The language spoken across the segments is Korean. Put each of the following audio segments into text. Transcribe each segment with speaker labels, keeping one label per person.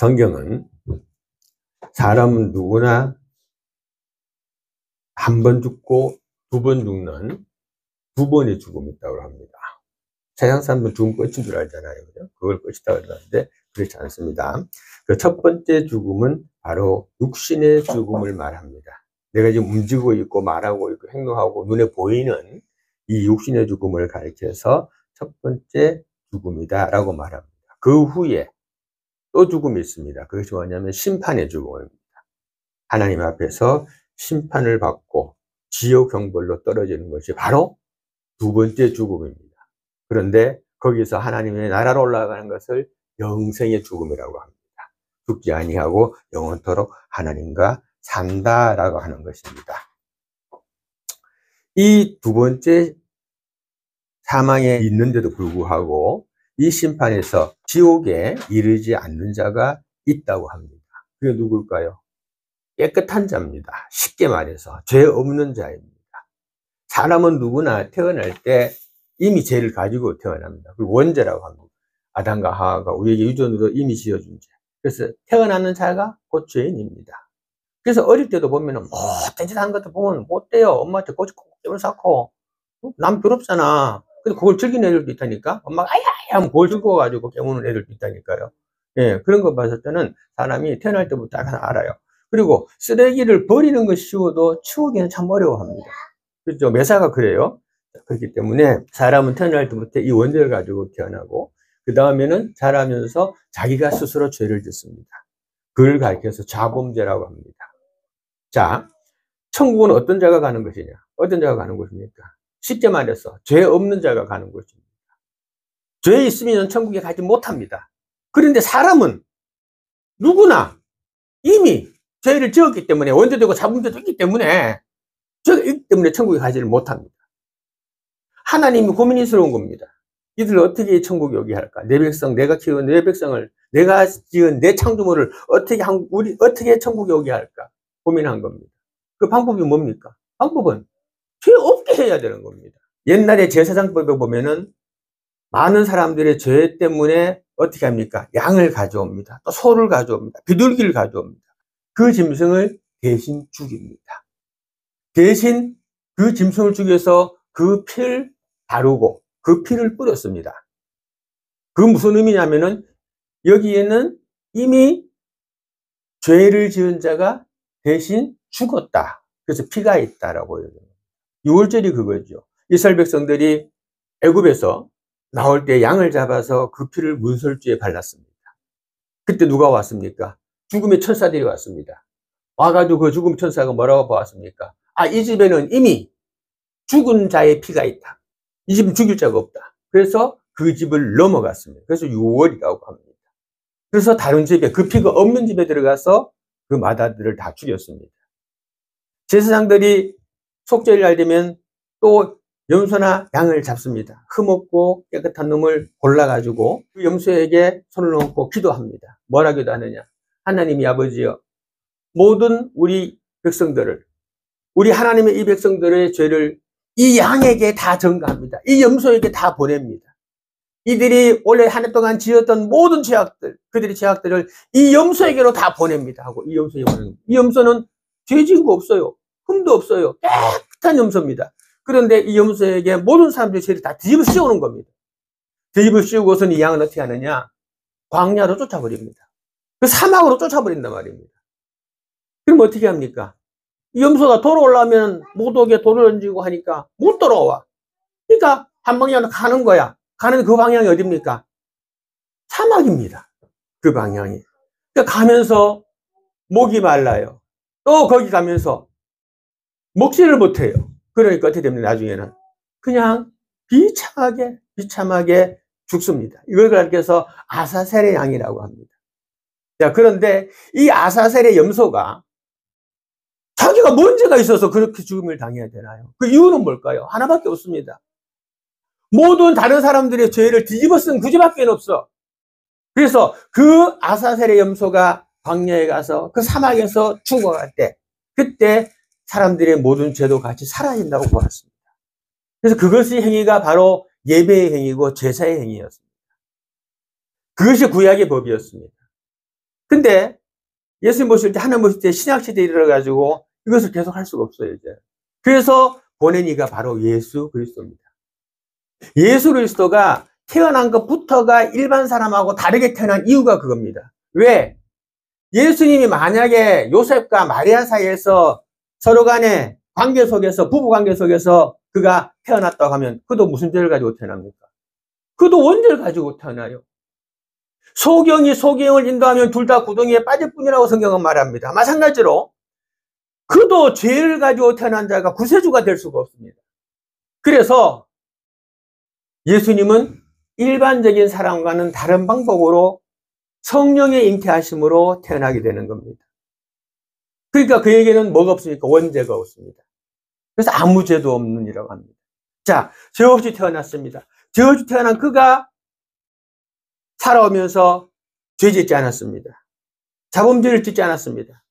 Speaker 1: 성경은 사람은 누구나 한 번 죽고 두 번 죽는 두 번의 죽음이 있다고 합니다. 세상 사람은 죽음 끝인 줄 알잖아요. 그죠? 그걸 끝이다 그러는데 그렇지 않습니다. 그 첫 번째 죽음은 바로 육신의 죽음을 말합니다. 내가 지금 움직이고 있고 말하고 있고 행동하고 눈에 보이는 이 육신의 죽음을 가리켜서 첫 번째 죽음이다 라고 말합니다. 그 후에 또 죽음이 있습니다. 그것이 뭐냐면 심판의 죽음입니다. 하나님 앞에서 심판을 받고 지옥 형벌로 떨어지는 것이 바로 두 번째 죽음입니다. 그런데 거기서 하나님의 나라로 올라가는 것을 영생의 죽음이라고 합니다. 죽지 아니하고 영원토록 하나님과 산다라고 하는 것입니다. 이 두 번째 사망에 있는데도 불구하고 이 심판에서 지옥에 이르지 않는 자가 있다고 합니다. 그게 누굴까요? 깨끗한 자입니다. 쉽게 말해서 죄 없는 자입니다. 사람은 누구나 태어날 때 이미 죄를 가지고 태어납니다. 그걸 원죄라고 합니다. 아담과 하와가 우리에게 유전으로 이미 지어준 죄. 그래서 태어나는 자가 곧 죄인입니다. 그래서 어릴 때도 보면은 못된 짓 하는 것도 보면 못돼요. 엄마한테 꼬집꼬집을 쌓고 남 괴롭잖아. 근데 그걸 즐기는 애들도 있다니까. 엄마가 아야 하면 그걸 즐거워가지고 깨우는 애들도 있다니까요. 예, 그런 거 봤을 때는 사람이 태어날 때부터 알아요. 그리고 쓰레기를 버리는 것이 쉬워도 치우기는 참 어려워합니다. 그렇죠? 매사가 그래요. 그렇기 때문에 사람은 태어날 때부터 이 원죄를 가지고 태어나고 그 다음에는 자라면서 자기가 스스로 죄를 짓습니다. 그걸 가리켜서 자범죄라고 합니다. 자, 천국은 어떤 자가 가는 것이냐? 어떤 자가 가는 것입니까? 쉽게 말해서 죄 없는 자가 가는 것입니다. 죄 있으면 천국에 가지 못합니다. 그런데 사람은 누구나 이미 죄를 지었기 때문에 원죄되고 자범죄도 있기 때문에 죄가 있기 때문에 천국에 가지를 못합니다. 하나님이 고민스러운 겁니다. 이들 어떻게 천국에 오게 할까? 내 백성, 내가 키운 내 백성을, 내가 지은 내 창조물을 어떻게 천국에 오게 할까? 고민한 겁니다. 그 방법이 뭡니까? 방법은 죄 없게 해야 되는 겁니다. 옛날에 제사장법에 보면은 많은 사람들의 죄 때문에 어떻게 합니까? 양을 가져옵니다. 또 소를 가져옵니다. 비둘기를 가져옵니다. 그 짐승을 대신 죽입니다. 대신 그 짐승을 죽여서 그 피를 바르고 그 피를 뿌렸습니다. 그 무슨 의미냐면은 여기에는 이미 죄를 지은 자가 대신 죽었다. 그래서 피가 있다라고 얘기해요. 6월절이 그거죠. 이스라엘 백성들이 애굽에서 나올 때 양을 잡아서 그 피를 문설주에 발랐습니다. 그때 누가 왔습니까? 죽음의 천사들이 왔습니다. 와가지고 그 죽음 천사가 뭐라고 보았습니까? 아, 이 집에는 이미 죽은 자의 피가 있다. 이 집은 죽일 자가 없다. 그래서 그 집을 넘어갔습니다. 그래서 6월이라고 합니다. 그래서 다른 집에 그 피가 없는 집에 들어가서 그 마다들을 다 죽였습니다. 제사장들이 속죄일 날 되면 또 염소나 양을 잡습니다. 흠없고 깨끗한 놈을 골라가지고 그 염소에게 손을 얹고 기도합니다. 뭐라 기도하느냐? 하나님이 아버지여, 모든 우리 백성들을, 우리 하나님의 이 백성들의 죄를 이 양에게 다 전가합니다. 이 염소에게 다 보냅니다. 이들이 원래 한 해 동안 지었던 모든 죄악들, 그들의 죄악들을 이 염소에게로 다 보냅니다. 하고 이 염소에게 보냅니다. 이 염소는 죄 지은 거 없어요. 흠도 없어요. 깨끗한 염소입니다. 그런데 이 염소에게 모든 사람들의 죄를 다 뒤집어 씌우는 겁니다. 뒤집어 씌우고서는 이 양은 어떻게 하느냐? 광야로 쫓아버립니다. 그 사막으로 쫓아버린단 말입니다. 그럼 어떻게 합니까? 이 염소가 돌아오려면 못 오게 돌을 던지고 하니까 못 돌아와. 그러니까 한 방향으로 가는 거야. 가는 그 방향이 어딥니까? 사막입니다. 그 방향이. 그러니까 가면서 목이 말라요. 또 거기 가면서 먹지를 못해요. 그러니까 어떻게 됩니까? 나중에는 그냥 비참하게 죽습니다. 이걸 가리켜서 아사셀의 양이라고 합니다. 자, 그런데 이 아사셀의 염소가 자기가 뭔 죄가 있어서 그렇게 죽음을 당해야 되나요? 그 이유는 뭘까요? 하나밖에 없습니다. 모든 다른 사람들의 죄를 뒤집어 쓴 그 죄밖에 없어. 그래서 그 아사셀의 염소가 광야에 가서 그 사막에서 죽어갈 때, 그때 사람들의 모든 죄도 같이 사라진다고 보았습니다. 그래서 그것이 행위가 바로 예배의 행위고 제사의 행위였습니다. 그것이 구약의 법이었습니다. 근데 예수님 보실 때, 하나님 보실 때 신약시대에 이르러가지고 이것을 계속 할 수가 없어요, 이제. 그래서 보낸 이가 바로 예수 그리스도입니다. 예수 그리스도가 태어난 것부터가 일반 사람하고 다르게 태어난 이유가 그겁니다. 왜? 예수님이 만약에 요셉과 마리아 사이에서 서로 간의 관계 속에서, 부부 관계 속에서 그가 태어났다고 하면 그도 무슨 죄를 가지고 태어납니까? 그도 원죄를 가지고 태어나요. 소경이 소경을 인도하면 둘 다 구덩이에 빠질 뿐이라고 성경은 말합니다. 마찬가지로 그도 죄를 가지고 태어난 자가 구세주가 될 수가 없습니다. 그래서 예수님은 일반적인 사람과는 다른 방법으로 성령의 잉태하심으로 태어나게 되는 겁니다. 그러니까 그에게는 뭐가 없습니까? 원죄가 없습니다. 그래서 아무 죄도 없는 이라고 합니다. 자, 죄 없이 태어났습니다. 죄 없이 태어난 그가 살아오면서 죄 짓지 않았습니다. 자범죄를 짓지 않았습니다.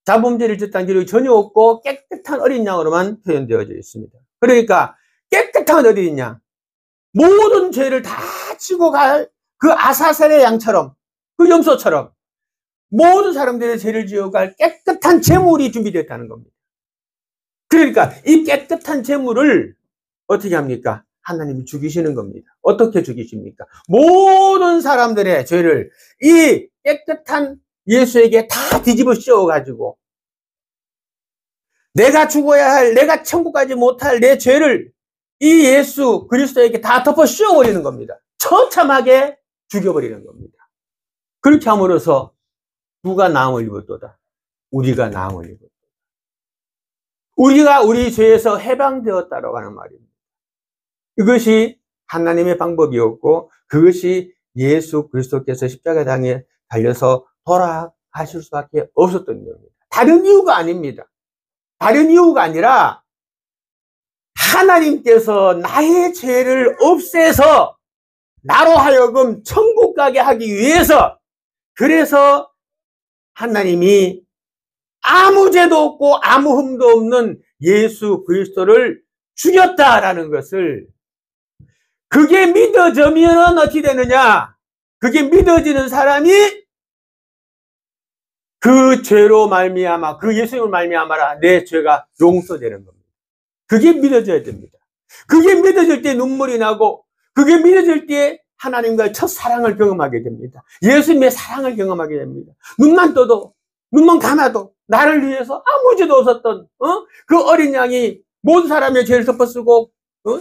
Speaker 1: 자범죄를 짓다는 기록이 전혀 없고 깨끗한 어린 양으로만 표현되어져 있습니다. 그러니까 깨끗한 어린 양, 모든 죄를 다 지고 갈 그 아사셀의 양처럼, 그 염소처럼 모든 사람들의 죄를 지어갈 깨끗한 제물이 준비되었다는 겁니다. 그러니까 이 깨끗한 제물을 어떻게 합니까? 하나님이 죽이시는 겁니다. 어떻게 죽이십니까? 모든 사람들의 죄를 이 깨끗한 예수에게 다 뒤집어 씌워가지고 내가 죽어야 할, 내가 천국 가지 못할 내 죄를 이 예수 그리스도에게 다 덮어 씌워버리는 겁니다. 처참하게 죽여버리는 겁니다. 그렇게 함으로써 누가 나음을 입었도다? 우리가 나음을 입었다. 우리가 우리 죄에서 해방되었다라고 하는 말입니다. 이것이 하나님의 방법이었고 그것이 예수 그리스도께서 십자가당에 달려서 돌아가실 수밖에 없었던 겁니다. 다른 이유가 아닙니다. 다른 이유가 아니라 하나님께서 나의 죄를 없애서 나로 하여금 천국 가게 하기 위해서, 그래서 하나님이 아무 죄도 없고 아무 흠도 없는 예수 그리스도를 죽였다라는 것을, 그게 믿어지면 어떻게 되느냐? 그게 믿어지는 사람이 그 죄로 말미암아, 그 예수님을 말미암아라 내 죄가 용서되는 겁니다. 그게 믿어져야 됩니다. 그게 믿어질 때 눈물이 나고, 그게 믿어질 때 하나님과의 첫 사랑을 경험하게 됩니다. 예수님의 사랑을 경험하게 됩니다. 눈만 떠도, 눈만 감아도 나를 위해서 아무 죄도 없었던 그 어린 양이 모든 사람의 죄를 덮어쓰고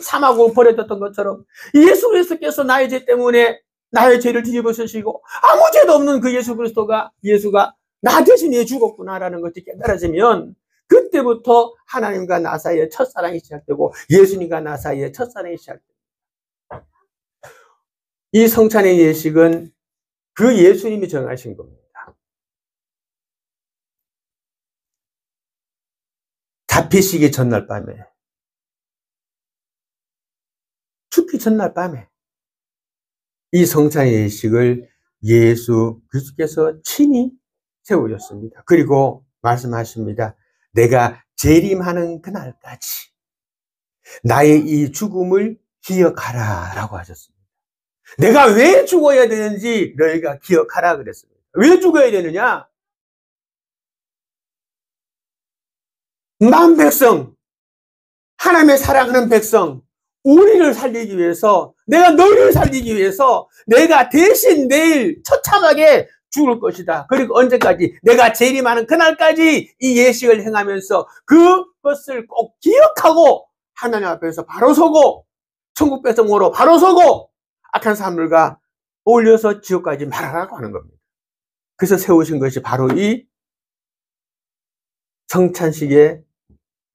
Speaker 1: 사막으로 버려졌던 것처럼 예수 그리스도께서 나의 죄 때문에 나의 죄를 뒤집어 쓰시고 아무 죄도 없는 그 예수가 나 대신에 죽었구나라는 것이 깨달아지면 그때부터 하나님과 나 사이의 첫사랑이 시작되고 예수님과 나 사이의 첫사랑이 시작됩니다. 이 성찬의 예식은 그 예수님이 정하신 겁니다. 잡히시기 전날 밤에, 죽기 전날 밤에 이 성찬의 예식을 예수 그리스도께서 친히 세우셨습니다. 그리고 말씀하십니다. 내가 재림하는 그날까지 나의 이 죽음을 기억하라 라고 하셨습니다. 내가 왜 죽어야 되는지 너희가 기억하라 그랬습니다. 왜 죽어야 되느냐? 만 백성, 하나님의 사랑하는 백성, 우리를 살리기 위해서, 내가 너희를 살리기 위해서 내가 대신 내일 처참하게 죽을 것이다. 그리고 언제까지? 내가 재림하는 그날까지 이 예식을 행하면서 그것을 꼭 기억하고 하나님 앞에서 바로 서고 천국 백성으로 바로 서고 악한 사람들과 어울려서 지옥까지 말하라고 하는 겁니다. 그래서 세우신 것이 바로 이 성찬식의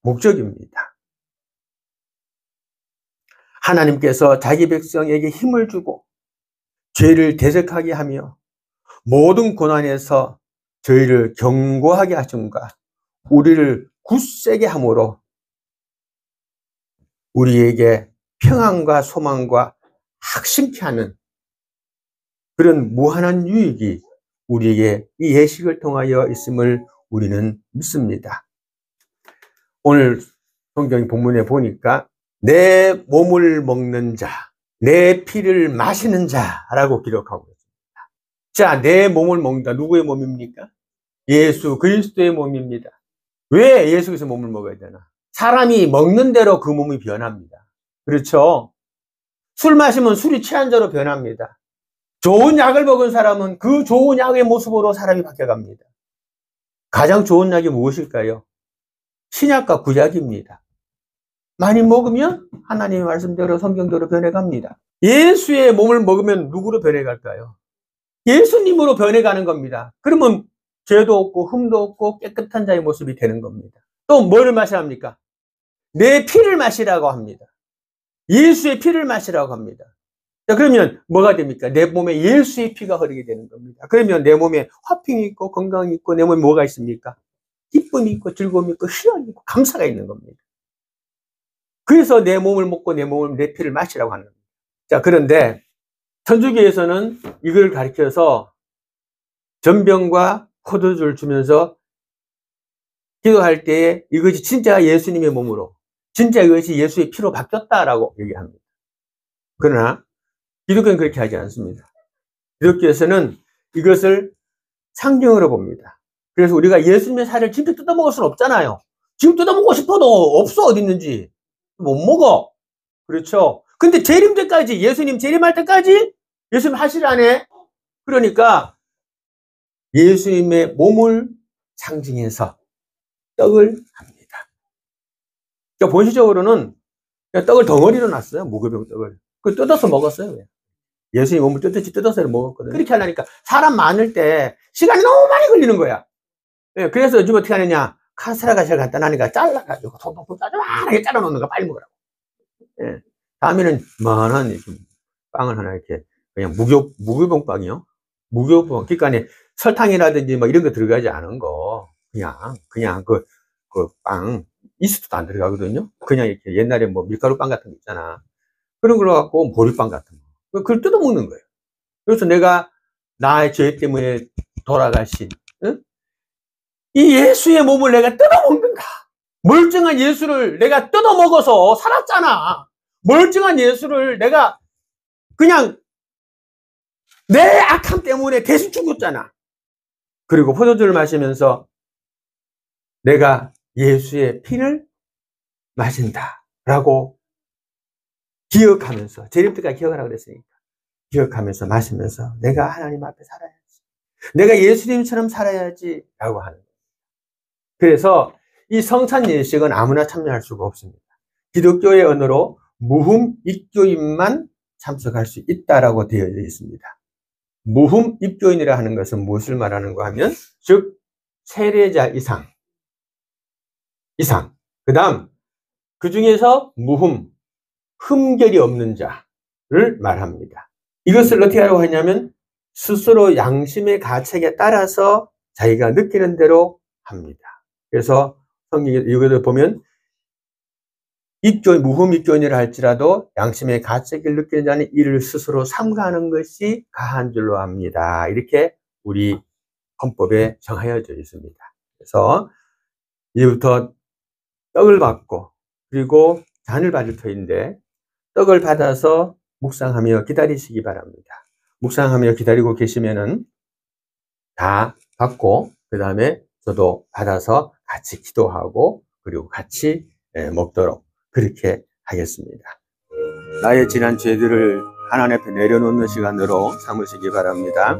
Speaker 1: 목적입니다. 하나님께서 자기 백성에게 힘을 주고 죄를 대적하게 하며 모든 고난에서 저희를 견고하게 하심과 우리를 굳세게 함으로 우리에게 평안과 소망과 확신케 하는 그런 무한한 유익이 우리에게 이 예식을 통하여 있음을 우리는 믿습니다. 오늘 성경 본문에 보니까 내 몸을 먹는 자, 내 피를 마시는 자라고 기록하고 있습니다. 자, 내 몸을 먹는다. 누구의 몸입니까? 예수 그리스도의 몸입니다. 왜 예수 그리스도의 몸을 먹어야 되나? 사람이 먹는 대로 그 몸이 변합니다. 그렇죠? 술 마시면 술이 취한 자로 변합니다. 좋은 약을 먹은 사람은 그 좋은 약의 모습으로 사람이 바뀌어갑니다. 가장 좋은 약이 무엇일까요? 신약과 구약입니다. 많이 먹으면 하나님의 말씀대로 성경대로 변해갑니다. 예수의 몸을 먹으면 누구로 변해갈까요? 예수님으로 변해가는 겁니다. 그러면 죄도 없고 흠도 없고 깨끗한 자의 모습이 되는 겁니다. 또 뭐를 마셔야 합니까? 내 피를 마시라고 합니다. 예수의 피를 마시라고 합니다. 자, 그러면 뭐가 됩니까? 내 몸에 예수의 피가 흐르게 되는 겁니다. 그러면 내 몸에 화평이 있고 건강이 있고 내 몸에 뭐가 있습니까? 기쁨이 있고 즐거움이 있고 희열이 있고 감사가 있는 겁니다. 그래서 내 몸을 먹고 내 피를 마시라고 하는 겁니다. 자, 그런데 천주교에서는 이걸 가르쳐서 전병과 포도주를 주면서 기도할 때에 이것이 진짜 예수님의 몸으로, 진짜 이것이 예수의 피로 바뀌었다라고 얘기합니다. 그러나 기독교는 그렇게 하지 않습니다. 기독교에서는 이것을 상징으로 봅니다. 그래서 우리가 예수님의 살을 진짜 뜯어먹을 수는 없잖아요. 지금 뜯어먹고 싶어도 없어, 어디 있는지. 못 먹어. 그렇죠? 근데 재림 때까지, 예수님 재림할 때까지 예수님 하실 안에, 그러니까 예수님의 몸을 상징해서 떡을 합니다. 그러니까 본질적으로는 떡을 덩어리로 놨어요. 무교병 떡을. 그 뜯어서 먹었어요. 예수님 몸을 뜯어서 먹었거든요. 그렇게 하려니까 사람 많을 때 시간이 너무 많이 걸리는 거야. 그래서 요즘 어떻게 하느냐. 카스테라가 제일 간단하니까 잘라가지고 소폭폭 짜조만하게 잘라놓는 거 빨리 먹으라고. 다음에는 이만한 빵을 하나 이렇게 그냥 무교병 빵이요. 무교병. 그러니까 설탕이라든지 뭐 이런 거 들어가지 않은 거 그냥 그 빵 이스트도 안 들어가거든요. 그냥 이렇게 옛날에 뭐 밀가루 빵 같은 거 있잖아. 그런 걸 갖고 보리빵 같은 거. 그걸 뜯어먹는 거예요. 그래서 내가 나의 죄 때문에 돌아가신 이 예수의 몸을 내가 뜯어먹는다. 멀쩡한 예수를 내가 뜯어먹어서 살았잖아. 멀쩡한 예수를 내가 그냥 내 악함 때문에 대신 죽었잖아. 그리고 포도주를 마시면서 내가 예수의 피를 마신다라고 기억하면서, 재림 때까지 기억하라고 그랬으니까 기억하면서 마시면서 내가 하나님 앞에 살아야지, 내가 예수님처럼 살아야지 라고 하는 거예요. 그래서 이 성찬 예식은 아무나 참여할 수가 없습니다. 기독교의 언어로 무흠입교인만 참석할 수 있다라고 되어 있습니다. 무흠입교인이라 하는 것은 무엇을 말하는가 하면, 즉 세례자 이상, 그 다음 그 중에서 흠결이 없는 자를 말합니다. 이것을 어떻게 하라고 하냐면 스스로 양심의 가책에 따라서 자기가 느끼는 대로 합니다. 그래서 성경에 이것을 보면 무흠입교인이라 할지라도 양심의 가책을 느끼는 자는 이를 스스로 삼가하는 것이 가한 줄로 압니다. 이렇게 우리 헌법에 정하여져 있습니다. 그래서 이제부터 떡을 받고 그리고 잔을 받을 터인데 떡을 받아서 묵상하며 기다리시기 바랍니다. 묵상하며 기다리고 계시면은 다 받고 그 다음에 저도 받아서 같이 기도하고 그리고 같이 먹도록 그렇게 하겠습니다. 나의 지난 죄들을 하나님 앞에 내려놓는 시간으로 삼으시기 바랍니다.